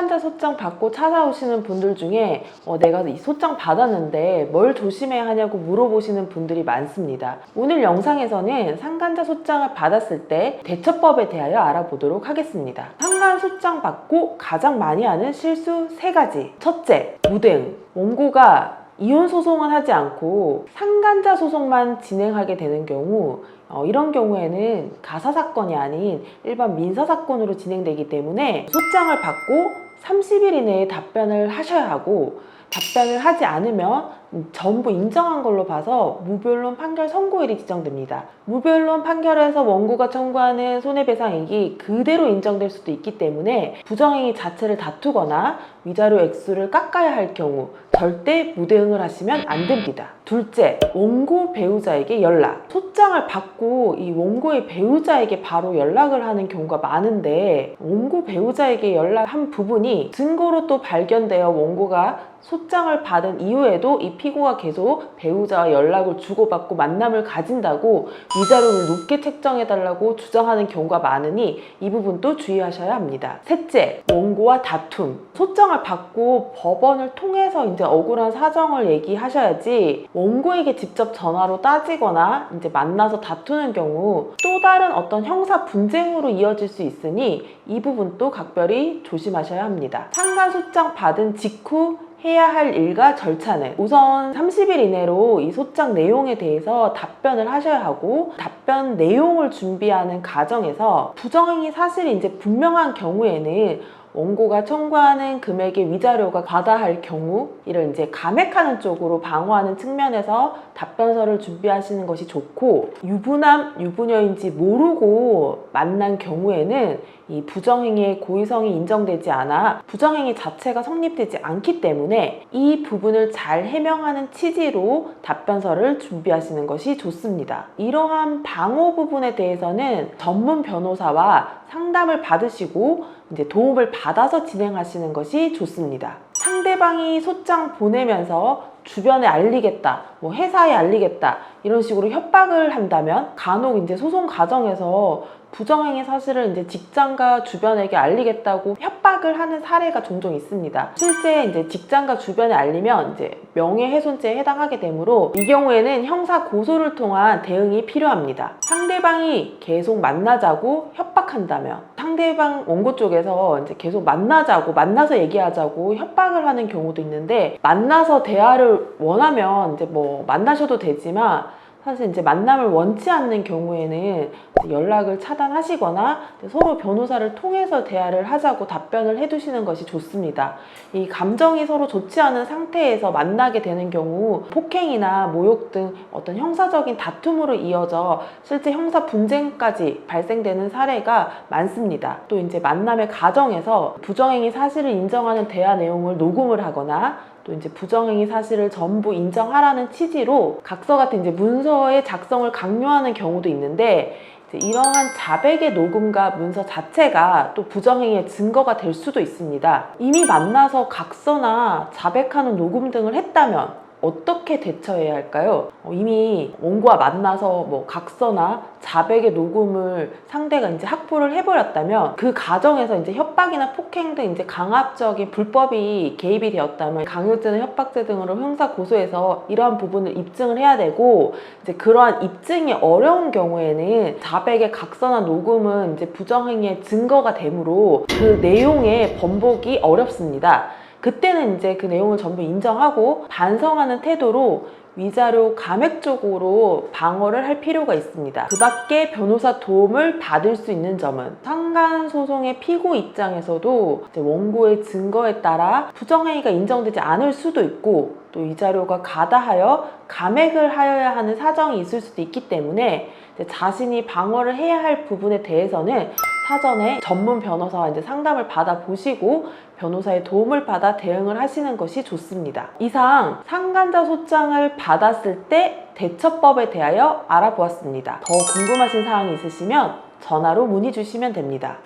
상간자 소장 받고 찾아오시는 분들 중에 내가 이 소장 받았는데 뭘 조심해야 하냐고 물어보시는 분들이 많습니다. 오늘 영상에서는 상간자 소장을 받았을 때 대처법에 대하여 알아보도록 하겠습니다. 상간 소장 받고 가장 많이 하는 실수 3가지. 첫째, 무대응. 원고가 이혼 소송은 하지 않고 상간자 소송만 진행하게 되는 경우, 이런 경우에는 가사사건이 아닌 일반 민사사건으로 진행되기 때문에 소장을 받고 30일 이내에 답변을 하셔야 하고, 답변을 하지 않으면 전부 인정한 걸로 봐서 무변론 판결 선고일이 지정됩니다. 무변론 판결에서 원고가 청구하는 손해배상액이 그대로 인정될 수도 있기 때문에 부정행위 자체를 다투거나 위자료 액수를 깎아야 할 경우 절대 무대응을 하시면 안 됩니다. 둘째, 원고 배우자에게 연락. 소장을 받고 이 원고의 배우자에게 바로 연락을 하는 경우가 많은데, 원고 배우자에게 연락한 부분이 증거로 또 발견되어 원고가 소장을 받은 이후에도 이 피고가 계속 배우자와 연락을 주고받고 만남을 가진다고 위자료를 높게 책정해달라고 주장하는 경우가 많으니 이 부분도 주의하셔야 합니다. 셋째, 원고와 다툼. 소장을 받고 법원을 통해서 이제 억울한 사정을 얘기하셔야지 원고에게 직접 전화로 따지거나 이제 만나서 다투는 경우 또 다른 어떤 형사 분쟁으로 이어질 수 있으니 이 부분도 각별히 조심하셔야 합니다. 상간 소장 받은 직후 해야 할 일과 절차는, 우선 30일 이내로 이 소장 내용에 대해서 답변을 하셔야 하고, 답변 내용을 준비하는 과정에서 부정행위 사실이 이제 분명한 경우에는 원고가 청구하는 금액의 위자료가 과다할 경우 이를 이제 감액하는 쪽으로 방어하는 측면에서 답변서를 준비하시는 것이 좋고, 유부남, 유부녀인지 모르고 만난 경우에는 이 부정행위의 고의성이 인정되지 않아 부정행위 자체가 성립되지 않기 때문에 이 부분을 잘 해명하는 취지로 답변서를 준비하시는 것이 좋습니다. 이러한 방어 부분에 대해서는 전문 변호사와 상담을 받으시고 이제 도움을 받아서 진행하시는 것이 좋습니다. 상대방이 소장 보내면서 주변에 알리겠다, 회사에 알리겠다 이런 식으로 협박을 한다면 간혹 이제 소송 과정에서 부정행위 사실을 이제 직장과 주변에게 알리겠다고 협박을 하는 사례가 종종 있습니다. 실제 이제 직장과 주변에 알리면 이제 명예훼손죄에 해당하게 되므로 이 경우에는 형사 고소를 통한 대응이 필요합니다. 상대방이 계속 만나자고 협박한다면, 상대방 원고 쪽에서 이제 계속 만나서 얘기하자고 협박을 하는 경우도 있는데, 만나서 대화를 원하면 이제 만나셔도 되지만 사실 이제 만남을 원치 않는 경우에는 연락을 차단하시거나 서로 변호사를 통해서 대화를 하자고 답변을 해두시는 것이 좋습니다. 이 감정이 서로 좋지 않은 상태에서 만나게 되는 경우 폭행이나 모욕 등 어떤 형사적인 다툼으로 이어져 실제 형사 분쟁까지 발생되는 사례가 많습니다. 또 이제 만남의 과정에서 부정행위 사실을 인정하는 대화 내용을 녹음을 하거나 또 이제 부정행위 사실을 전부 인정하라는 취지로 각서 같은 이제 문서의 작성을 강요하는 경우도 있는데, 이러한 자백의 녹음과 문서 자체가 또 부정행위의 증거가 될 수도 있습니다. 이미 만나서 각서나 자백하는 녹음 등을 했다면 어떻게 대처해야 할까요? 이미 원고와 만나서 각서나 자백의 녹음을 상대가 이제 확보를 해버렸다면, 그 과정에서 이제 협박이나 폭행 등 이제 강압적인 불법이 개입이 되었다면 강요죄나 협박죄 등으로 형사 고소해서 이러한 부분을 입증을 해야 되고, 이제 그러한 입증이 어려운 경우에는 자백의 각서나 녹음은 이제 부정행위의 증거가 되므로 그 내용의 번복이 어렵습니다. 그때는 이제 그 내용을 전부 인정하고 반성하는 태도로 위자료 감액 쪽으로 방어를 할 필요가 있습니다. 그 밖에 변호사 도움을 받을 수 있는 점은, 상간 소송의 피고 입장에서도 원고의 증거에 따라 부정행위가 인정되지 않을 수도 있고, 또 위자료가 과다하여 감액을 하여야 하는 사정이 있을 수도 있기 때문에 자신이 방어를 해야 할 부분에 대해서는 사전에 전문 변호사와 이제 상담을 받아보시고 변호사의 도움을 받아 대응을 하시는 것이 좋습니다. 이상 상간자 소장을 받았을 때 대처법에 대하여 알아보았습니다. 더 궁금하신 사항이 있으시면 전화로 문의 주시면 됩니다.